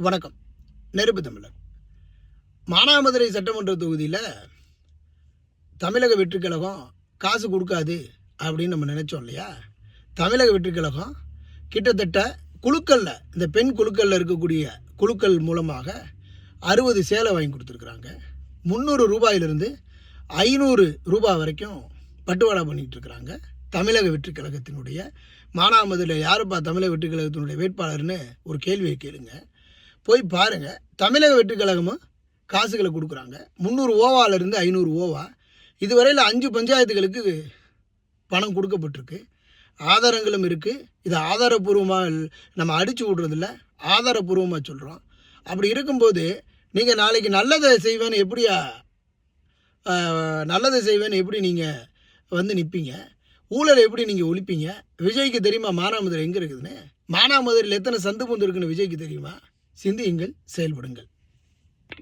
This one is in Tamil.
வணக்கம். நெருப்பு தமிழர். மானாமதுரை சட்டமன்ற தொகுதியில் தமிழக வெற்றிக் கழகம் காசு கொடுக்காது அப்படின்னு நம்ம நினச்சோம் இல்லையா? தமிழக வெற்றிக் கழகம் கிட்டத்தட்ட குழுக்களில், இந்த பெண் குழுக்களில் இருக்கக்கூடிய குழுக்கள் மூலமாக 60 சேலை வாங்கி கொடுத்துருக்குறாங்க. 300 ரூபாயிலிருந்து 500 ரூபாய் வரைக்கும் பட்டுவாடா பண்ணிகிட்ருக்குறாங்க. தமிழக வெற்றிக் கழகத்தினுடைய மானாமதுரையில் யாருப்பா தமிழக வெற்றிக் கழகத்தினுடைய வேட்பாளர்னு ஒரு கேள்வியை கேளுங்க. போய் பாருங்கள். தமிழக வெற்றிக் கழகமும் காசுகளை கொடுக்குறாங்க. 300 ஓவாலேருந்து 500 ஓவா. இதுவரையில் 5 பஞ்சாயத்துகளுக்கு பணம் கொடுக்கப்பட்டிருக்கு. ஆதாரங்களும் இருக்குது. இதை ஆதாரப்பூர்வமாக நம்ம அடித்து விட்றதில்ல, ஆதாரப்பூர்வமாக சொல்கிறோம். அப்படி இருக்கும்போது நீங்கள் நாளைக்கு நல்லதை செய்வேன்னு எப்படி நீங்கள் வந்து நிற்பீங்க? ஊழலை எப்படி நீங்கள் ஒழிப்பீங்க? விஜய்க்கு தெரியுமா மானாமதுரை எங்கே இருக்குதுன்னு? மானாமதுரையில் எத்தனை சந்து பொந்து இருக்குன்னு விஜய்க்கு தெரியுமா? சிந்தியுங்கள், செயல்படுங்கள்.